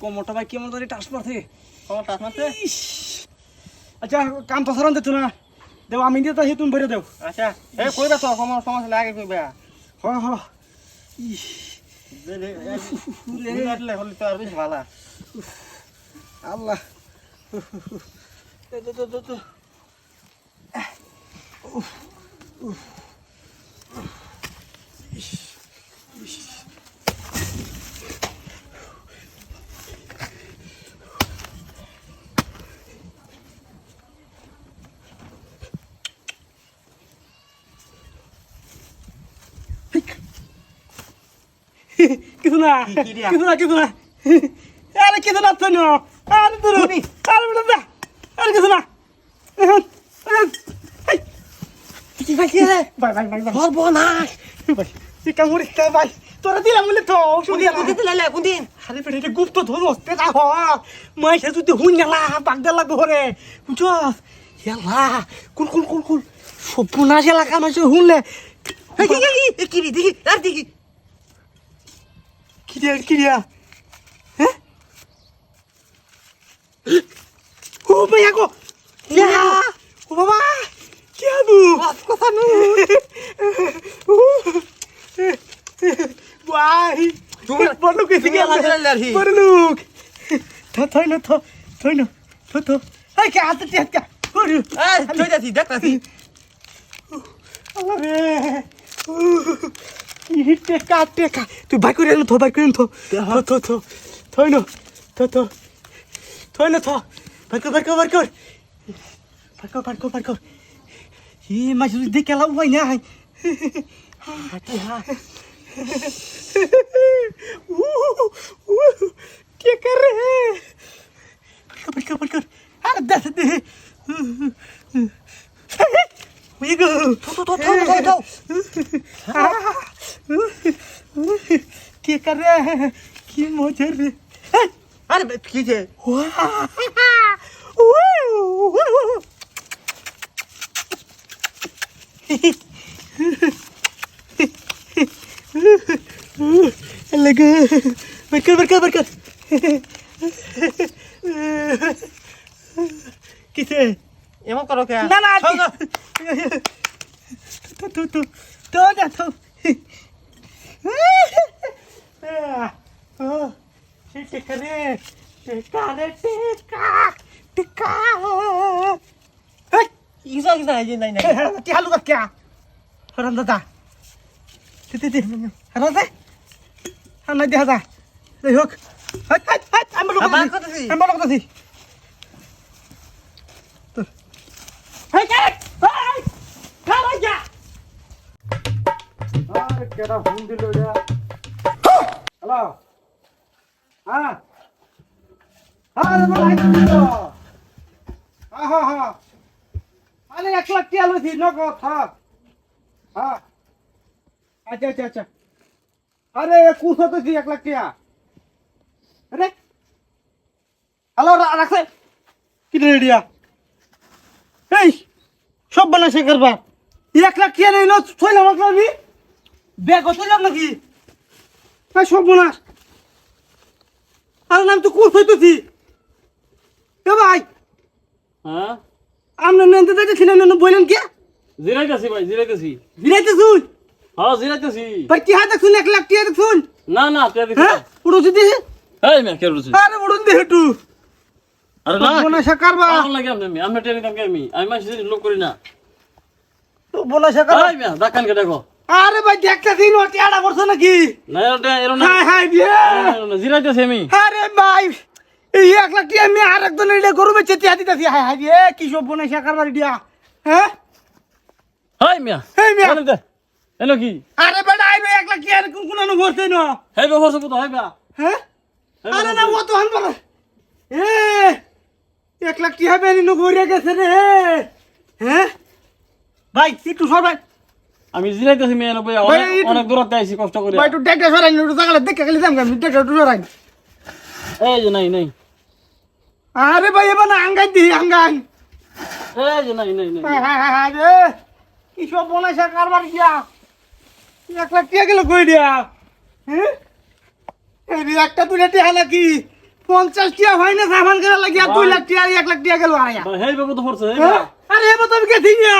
কোমরটা ভাই কেমন ধরে টাচ মারছে কোমর টাচ মারছে আচ্ছা কাম তো সারান দিত না দেও আমি দিয়ে তাই তুমি ভরে দেও আচ্ছা এই কইবা তো কোমর সমস্যা লাগে কইবা হ হ লে হলি তো আর বেশ ভালো আল্লাহ কিছু না কিছু না আরে কিছু না তো আরে দূর আরে বেটা আরে কিছু না তোরা দিলাম বলে তো কোনদিন আরে বেটা এটা গুপ্ত ধরো মাইসা যদি হুন গেলা বাগদা লাগবো রে বুঝছস হেলা কুল কুল কুল কুল সর্বনাশ এলাকা মাইসে হুনলে কি দেখি আর দেখি কিরিয়া হ্যাঁ ও ভাইয়া গো ও বাবা কি আবু কথা নু ভাই তুমি বড় লোক এসে গেল বড় লোক থই না তো এই কে হাতে টেকা ওরে এই তুই যাচ্ছি দেখতাছি আরে টেকা তুই বাইক করে এলো তো বাইক করে তো থই না বাইক কর ই মাছ দেখে লাভ হয় না क्या कर रहे हैं बरकर अरे दस दे ये गो तो क्या कर रहे हैं कि मोजर अरे कीजिए लगा बरकर किसे এমন করো কে না তো যা তো টেকা ইসা নাই কি হালু কা क्या হরাম দাদা তে হরাম দে হানা দে দাদা এই হোক আমি বলো কথা Hey, get it! Hey! Come on, yeah! Aare, kera phone dilo ya. Hello. हाँ. हाँ, बोला है तो. हाँ. अरे 1 लाख क्या लो थी नो को था. हाँ. अच्छा. अरे कुछ तो थी 1 लाख क्या. अरे. हेलो रख से. किधर रेडिया? এই সব বানাইছে করবা 1 লাখ কি নিলো ছইলাম লাগবি ব্যাগ হইলাম নাকি এই সব বানাস আর নাম তো কোন হইতছি এ ভাই হ্যাঁ আমনে নেনতে দেখছি না বলেন কি জিরাইতাছি ভাই জিরাইতাছি হ্যাঁ জিরাইতাছি ভাই কি হাতে শুন 1 লাখ কি দেখুন না তে দেখি হ্যাঁ উড়ুছি দিছি এই মে কে উড়ুছি আরে উড়ুন দে একটু আরে না বানাইছে করবা পাগল লাগে আমি ট্রেনিং কাম আমি মাসি লোক করি না তো বানাইছে কর এই মে দেখান কে দেখো আরে ভাই দেখতেছি নটি আড়া করছ নাকি না এরো না হাই বিয়ে জিরাইতাছি আমি আরে ভাই এই 1 লাখ টাকা আমি আর একজন এলে গরু বেচে টিয়া দিতেছি হাই রে কি সব বনাইছে কারবার দিয়া হ্যাঁ হাই মিয়া বলে দে এলো কি আরে বেটা আইবে 1 লাখ টাকা কোন কোন ভরতে না হেই বে হসব তো হেই বা হ্যাঁ আরে না ও তো হান বলে এ 1 লাখ টাকা বেনি নো ভরে গেছে রে হ্যাঁ ভাই একটু সর ভাই আমি জিরাইতেছি মেয়ে নবই ভাই, একটু- অনেক দূরত্বে আইছি কষ্ট করে ভাই একটু ডেকটা সরাই একটু জায়গাটা দেখে গেলে যাম আমি ডেকটা একটু সরাই এই যে নাই নাই আরে ভাই এবার না আঙ্গাই দি আঙ্গাই এই যে নাই নাই নাই রে কি সব বনাইছে কারবার গিয়া 1 লাখ টাকা গেল কই দিয়া হ্যাঁ এই রে একটা দুইটা টাকা নাকি 50 টাকা হয় না সামান কেনা লাগিয়া 2 লাখ টাকা 1 লাখ টাকা গেল আয়া ভাই হেই বাবু তো পড়ছে হ্যাঁ? আরে এবার তো আমি কে দিনিয়া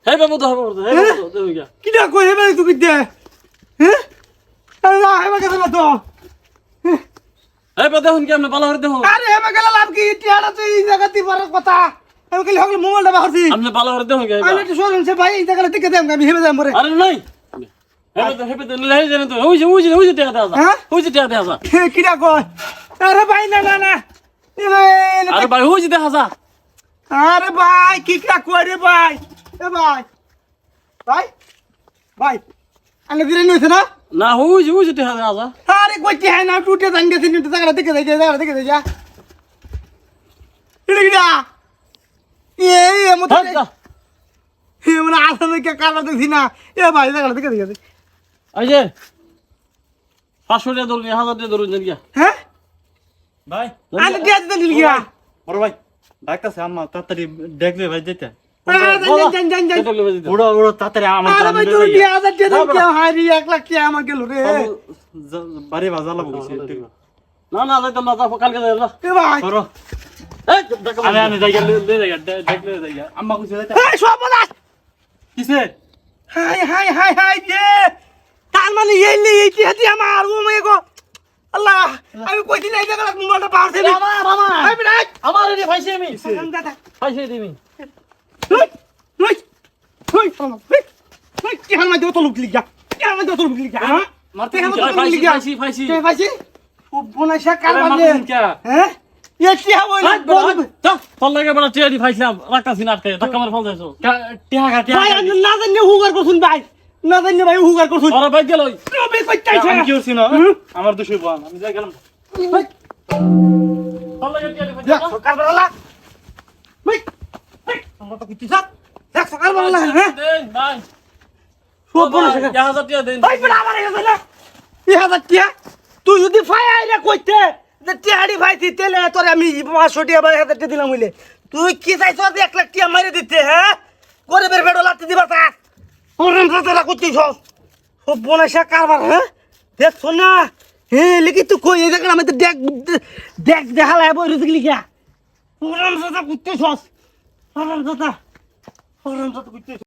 হেই বাবু তো পড়ছে হেই বাবু তো দেখো গিয়া কিটা কই এবার তুই দে হ্যাঁ আরে না এবার গেল তো হেই বাবু দেখুন কি আপনি ভালো করে দেখুন আরে এবার গেল লাভ কি টিয়াটা তুই এই জায়গাতে বড় কথা আমি কইলে হগলে মোবাইলটা বাহরছি আপনি ভালো করে দেখুন কি আমি একটু শুনুন সে ভাই এই জায়গাটা দেখে দেন আমি হেবে যাম মরে আরে নাই হেই তো লাই জানেন তো ওই যে টাকা দেওয়া হ্যাঁ? ওই যে টাকা দেওয়া কিটা কয় আরে ভাই না না না আরে ভাই ওই যে দেখা যা আরে ভাই কিটা কয় রে ভাই এ ভাই ভাই ভাই আনে দিলে নইছে না না ওই যে টাকা দেওয়া যা আরে কইতে হয় না টুটে জান গেছিস টুটে জায়গাটা দেখে যাই জায়গাটা দেখে যাই যা কিটা মত মানে আসামে কে কালা দেখছি না এ ভাই জায়গাটা দেখে যাই এই যে 500 টাকা ধরুন 1000 টাকা ধরুন জান গিয়া হ্যাঁ ভাই আনে দিয়া দিতে দিল গিয়া বড় ভাই ডাকতেছে আম্মা তাড়াতাড়ি দেখলে ভাই যেতে জান বুড়ো বুড়ো তাড়াতাড়ি আমার আরে ভাই তুই দিয়া আদা দিয়ে দিল কে হারি 1 লাখ টাকা আমার গেল রে বাড়ি বাজার লাগবো কিছু না না যাইতাম না যাবো কালকে যাই না এ ভাই করো এই টাকা আমি আমি যাই দেখলে যাই আম্মা কিছু যাইতে এই সব বলা কিসে হাই হাই হাই হাই রে তার মানে এই নেই এই কি আমার ও মে গো আল্লাহ আমি কইছি না এই জায়গাটা মোবাইলটা পাওয়াছে না আমার ভাই বিরাট আমার রে ভাইছি আমি দাদা ভাইছি দিবি লই লই লই লই কি হাল মাই তো লুক লিগা কি হাল মাই তো লুক লিগা হ্যাঁ মারতে কি হাল মাই তো লুক ফাইছি লিগা ফাইছি ফাইছি কে ভাইছি ও বনাইছা কার আরে বাদে মারতেছেন কে? হ্যাঁ এ কি হাল তোর লাগে বড় টিয়ারি ফাইছিলাম রাখতাছি না আটকে ধাক্কা মার ফল যাইছো টিহা খা টিহা ভাই আমি না জানি হুগার করছুন ভাই না জানি ভাই হুগার করছুন ওরা বাইক গেল তুমি কই চাইছ আমি কি করছি না আমার দোষী বোন আমি যাই গেলাম তোর লাগে টিয়ারি দেখ ফাইছিলাম সরকার বলা ভাই ভাই আমরা তো কিছু স্যার দেখ সরকার বলা হ্যাঁ দেন ভাই সব বনাইছা 1000 টাকা দেন ভাই বড় আমার গেছে না 1000 টাকা তুই যদি ফাই আইলে কইতে যে টিয়াড়ি ভাই দিতেলে তোরে আমি 500 টাকা 1000 টাকা দিলাম হইলে তুই কি চাইছ 1 লাখ টাকা মাইরে দিতে হ্যাঁ গরিবের বেড়ো লাত্তি দিবা তা ওরম সাথে করছিস সব বনাইছা কারবার হ্যাঁ দেখছ না হ্যাঁ লিখি তুই কই এই জায়গা আমি তো দেখ দেখ দেখালাই বই রুজি লিখা ওরম সাথে করছিস ওরম সাথে করছিস